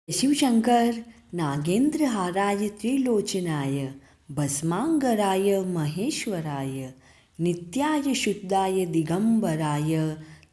शिवशंकर नागेंद्रहाराय त्रिलोचनाय भस्मांगराय महेश्वराय नित्याय शुद्धाय दिगंबराय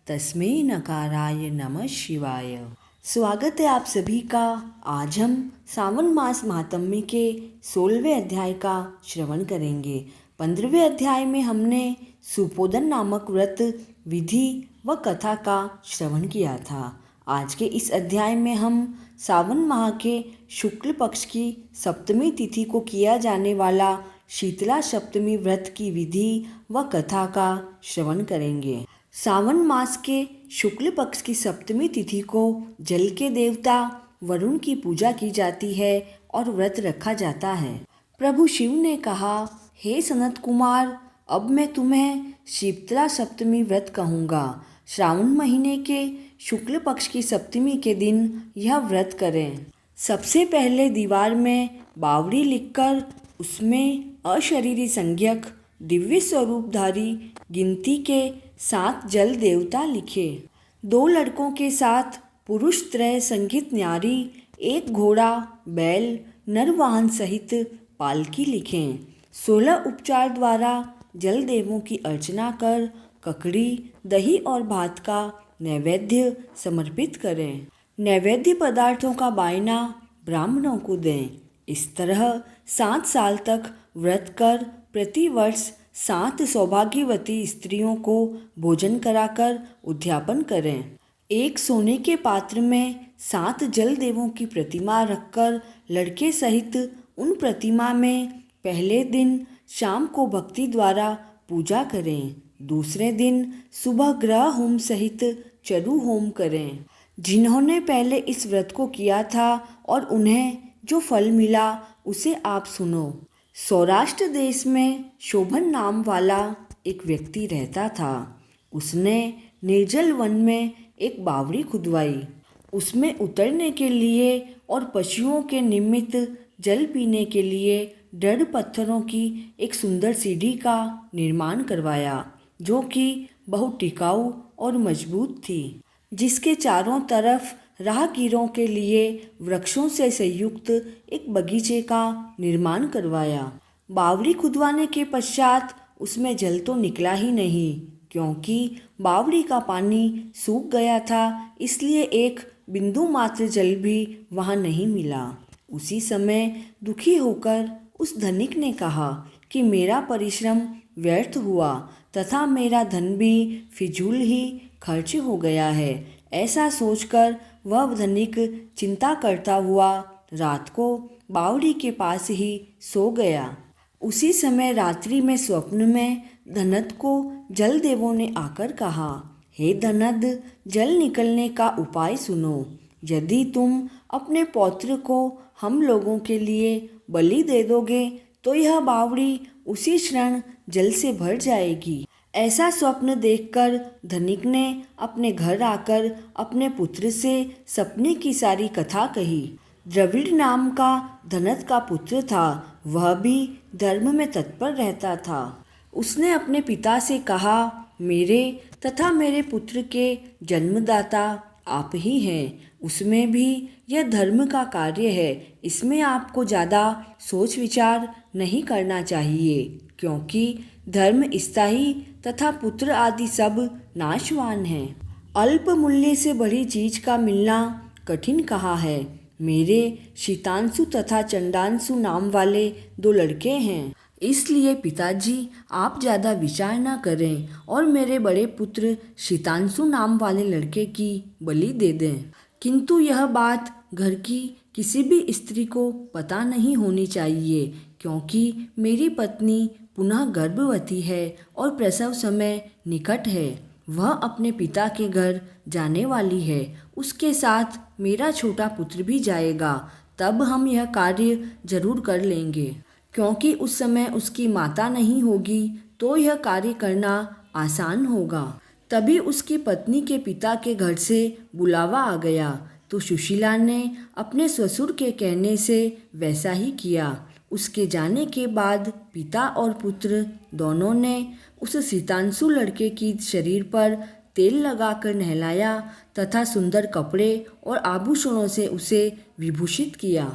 तस्मै नकाराय नमः शिवाय। स्वागत है आप सभी का। आज हम सावन मास महात्म्य के 16वें अध्याय का श्रवण करेंगे। 15वें अध्याय में हमने सुपोदन नामक व्रत विधि व कथा का श्रवण किया था। आज के इस अध्याय में हम सावन माह के शुक्ल पक्ष की सप्तमी तिथि को किया जाने वाला शीतला सप्तमी व्रत की विधि व कथा का श्रवण करेंगे। सावन मास के शुक्ल पक्ष की सप्तमी तिथि को जल के देवता वरुण की पूजा की जाती है और व्रत रखा जाता है। प्रभु शिव ने कहा, हे सनत कुमार, अब मैं तुम्हें शीतला सप्तमी व्रत कहूँगा। श्रावण महीने के शुक्ल पक्ष की सप्तमी के दिन यह व्रत करें। सबसे पहले दीवार में बावड़ी लिखकर उसमें अशरीरी संज्ञक दिव्य स्वरूपधारी गिनती के 7 जल देवता लिखे। 2 लड़कों के साथ पुरुष त्रय संगीत न्यारी, 1 घोड़ा, बैल, नरवाहन सहित पालकी लिखें। 16 उपचार द्वारा जल देवों की अर्चना कर ककड़ी, दही और भात का नैवेद्य समर्पित करें। नैवेद्य पदार्थों का बायना ब्राह्मणों को दें। इस तरह 7 साल तक व्रत कर प्रतिवर्ष 7 सौभाग्यवती स्त्रियों को भोजन कराकर उद्यापन करें। एक सोने के पात्र में 7 जल देवों की प्रतिमा रखकर लड़के सहित उन प्रतिमा में पहले दिन शाम को भक्ति द्वारा पूजा करें। दूसरे दिन सुबह ग्रह होम सहित चरु होम करें। जिन्होंने पहले इस व्रत को किया था और उन्हें जो फल मिला उसे आप सुनो। सौराष्ट्र देश में शोभन नाम वाला एक व्यक्ति रहता था। उसने निर्जल वन में एक बावड़ी खुदवाई। उसमें उतरने के लिए और पशुओं के निमित्त जल पीने के लिए दृढ़ पत्थरों की एक सुंदर सीढ़ी का निर्माण करवाया, जो कि बहुत टिकाऊ और मजबूत थी, जिसके चारों तरफ राहगीरों के लिए वृक्षों से संयुक्त एक बगीचे का निर्माण करवाया। बावड़ी खुदवाने के पश्चात उसमें जल तो निकला ही नहीं, क्योंकि बावड़ी का पानी सूख गया था, इसलिए एक बिंदु मात्र जल भी वहाँ नहीं मिला। उसी समय दुखी होकर उस धनिक ने कहा कि मेरा परिश्रम व्यर्थ हुआ तथा मेरा धन भी फिजूल ही खर्च हो गया है। ऐसा सोचकर वह धनिक चिंता करता हुआ रात को बावड़ी के पास ही सो गया। उसी समय रात्रि में स्वप्न में धनद को जल देवों ने आकर कहा, हे धनद, जल निकलने का उपाय सुनो। यदि तुम अपने पौत्र को हम लोगों के लिए बलि दे दोगे तो यह बावड़ी उसी क्षण जल से भर जाएगी। ऐसा स्वप्न देखकर धनिक ने अपने घर आकर अपने पुत्र से सपने की सारी कथा कही। द्रविड़ नाम का धनद का पुत्र था। वह भी धर्म में तत्पर रहता था। उसने अपने पिता से कहा, मेरे तथा मेरे पुत्र के जन्मदाता आप ही हैं। उसमें भी यह धर्म का कार्य है। इसमें आपको ज़्यादा सोच विचार नहीं करना चाहिए, क्योंकि धर्म स्थायी तथा पुत्र आदि सब नाशवान हैं। अल्प मूल्य से बड़ी चीज का मिलना कठिन कहा है। मेरे शीतांशु तथा चंडांशु नाम वाले 2 लड़के हैं, इसलिए पिताजी आप ज़्यादा विचार न करें और मेरे बड़े पुत्र शीतांशु नाम वाले लड़के की बलि दे दें। किंतु यह बात घर की किसी भी स्त्री को पता नहीं होनी चाहिए, क्योंकि मेरी पत्नी पुनः गर्भवती है और प्रसव समय निकट है। वह अपने पिता के घर जाने वाली है। उसके साथ मेरा छोटा पुत्र भी जाएगा। तब हम यह कार्य जरूर कर लेंगे, क्योंकि उस समय उसकी माता नहीं होगी तो यह कार्य करना आसान होगा। तभी उसकी पत्नी के पिता के घर से बुलावा आ गया, तो सुशीला ने अपने ससुर के कहने से वैसा ही किया। उसके जाने के बाद पिता और पुत्र दोनों ने उस शीतांशु लड़के की शरीर पर तेल लगाकर नहलाया तथा सुंदर कपड़े और आभूषणों से उसे विभूषित किया।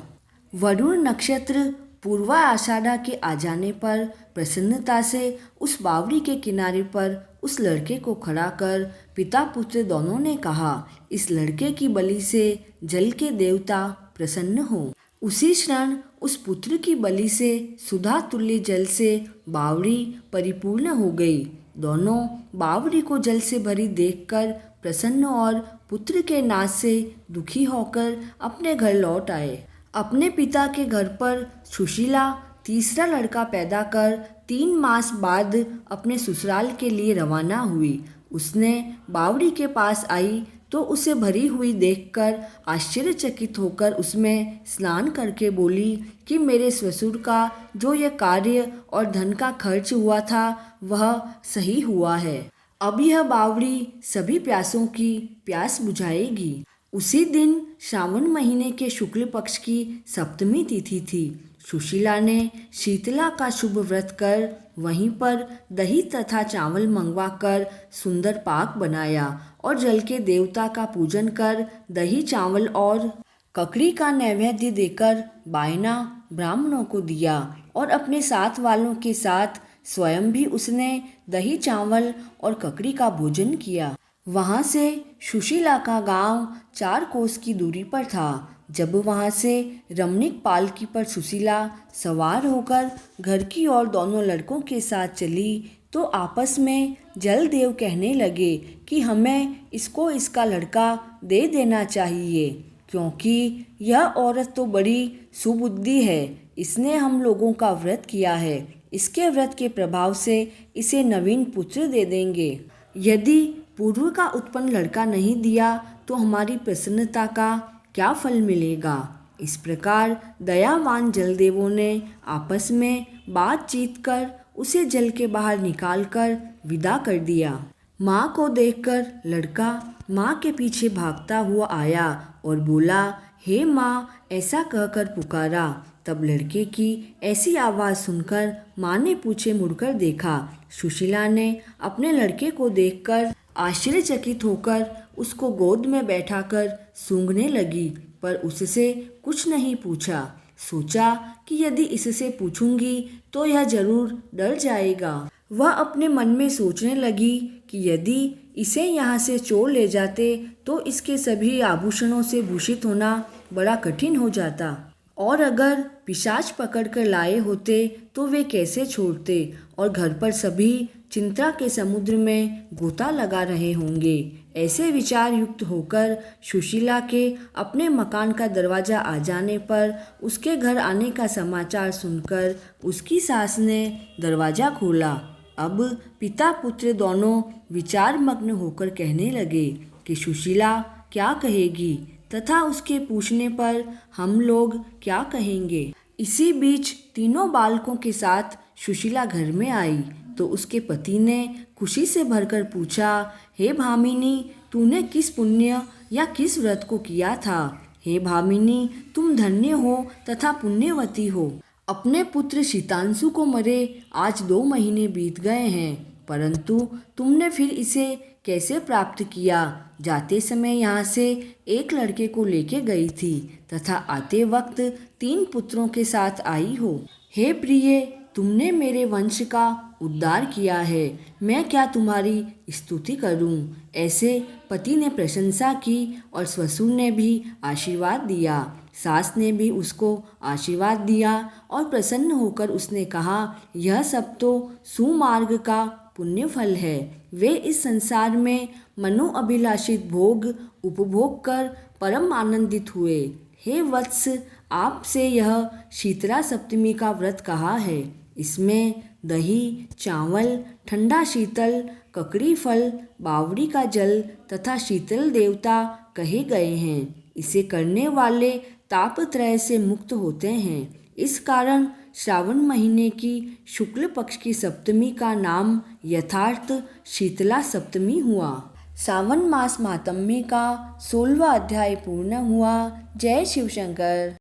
वरुण नक्षत्र पूर्वा आषाढ़ा के आ जाने पर प्रसन्नता से उस बावड़ी के किनारे पर उस लड़के को खड़ा कर पिता पुत्र दोनों ने कहा, इस लड़के की बलि से जल के देवता प्रसन्न हो। उसी क्षण उस पुत्र की बलि से सुधा तुल्य जल से बावड़ी परिपूर्ण हो गई। दोनों बावड़ी को जल से भरी देखकर प्रसन्न और पुत्र के नाश से दुखी होकर अपने घर लौट आए। अपने पिता के घर पर सुशीला तीसरा लड़का पैदा कर 3 मास बाद अपने ससुराल के लिए रवाना हुई। उसने बावड़ी के पास आई तो उसे भरी हुई देखकर आश्चर्यचकित होकर उसमें स्नान करके बोली कि मेरे ससुर का जो यह कार्य और धन का खर्च हुआ था वह सही हुआ है। अब यह बावड़ी सभी प्यासों की प्यास बुझाएगी। उसी दिन श्रावण महीने के शुक्ल पक्ष की सप्तमी तिथि थी। सुशीला ने शीतला का शुभ व्रत कर वहीं पर दही तथा चावल मंगवाकर सुंदर पाक बनाया और जल के देवता का पूजन कर दही चावल और ककड़ी का नैवेद्य देकर बायना ब्राह्मणों को दिया और अपने साथ वालों के साथ स्वयं भी उसने दही चावल और ककड़ी का भोजन किया। वहाँ से सुशीला का गांव 4 कोस की दूरी पर था। जब वहाँ से रमणीक पालकी पर सुशीला सवार होकर घर की ओर दोनों लड़कों के साथ चली तो आपस में जलदेव कहने लगे कि हमें इसको इसका लड़का दे देना चाहिए, क्योंकि यह औरत तो बड़ी सुबुद्धि है। इसने हम लोगों का व्रत किया है। इसके व्रत के प्रभाव से इसे नवीन पुत्र दे देंगे। यदि पूर्व का उत्पन्न लड़का नहीं दिया तो हमारी प्रसन्नता का क्या फल मिलेगा। इस प्रकार दयावान जलदेवों ने आपस में बातचीत कर उसे जल के बाहर निकालकर विदा कर दिया। माँ को देखकर लड़का माँ के पीछे भागता हुआ आया और बोला, हे माँ, ऐसा कहकर पुकारा। तब लड़के की ऐसी आवाज़ सुनकर माँ ने पीछे मुड़कर देखा। सुशीला ने अपने लड़के को देखकर आश्चर्यचकित होकर उसको गोद में बैठाकर सूंघने लगी, पर उससे कुछ नहीं पूछा। सोचा कि यदि इससे पूछूंगी तो यह जरूर डर जाएगा। वह अपने मन में सोचने लगी कि यदि इसे यहाँ से चोर ले जाते तो इसके सभी आभूषणों से भूषित होना बड़ा कठिन हो जाता, और अगर पिशाच पकड़ कर लाए होते तो वे कैसे छोड़ते, और घर पर सभी चिंता के समुद्र में गोता लगा रहे होंगे। ऐसे विचार युक्त होकर सुशीला के अपने मकान का दरवाज़ा आ जाने पर उसके घर आने का समाचार सुनकर उसकी सास ने दरवाज़ा खोला। अब पिता पुत्र दोनों विचार मग्न होकर कहने लगे कि सुशीला क्या कहेगी तथा उसके पूछने पर हम लोग क्या कहेंगे। इसी बीच तीनों बालकों के साथ सुशीला घर में आई तो उसके पति ने खुशी से भरकर पूछा, हे भामिनी, तूने किस पुण्य या किस व्रत को किया था। हे भामिनी, तुम धन्य हो तथा पुण्यवती हो। अपने पुत्र शीतांशु को मरे आज 2 महीने बीत गए हैं, परंतु तुमने फिर इसे कैसे प्राप्त किया। जाते समय यहाँ से एक लड़के को लेके गई थी तथा आते वक्त 3 पुत्रों के साथ आई हो। हे प्रिय, तुमने मेरे वंश का उद्धार किया है, मैं क्या तुम्हारी स्तुति करूं। ऐसे पति ने प्रशंसा की और ससुर ने भी आशीर्वाद दिया। सास ने भी उसको आशीर्वाद दिया और प्रसन्न होकर उसने कहा, यह सब तो सुमार्ग का पुण्य फल है। वे इस संसार में मनोअभिलाषित भोग उपभोग कर परम आनंदित हुए। हे वत्स, आपसे यह शीतला सप्तमी का व्रत कहा है। इसमें दही, चावल, ठंडा शीतल, ककड़ी फल, बावड़ी का जल तथा शीतल देवता कहे गए हैं। इसे करने वाले तापत्रय से मुक्त होते हैं। इस कारण श्रावण महीने की शुक्ल पक्ष की सप्तमी का नाम यथार्थ शीतला सप्तमी हुआ। सावन मास महात्म्य का 16वां अध्याय पूर्ण हुआ। जय शिव शंकर।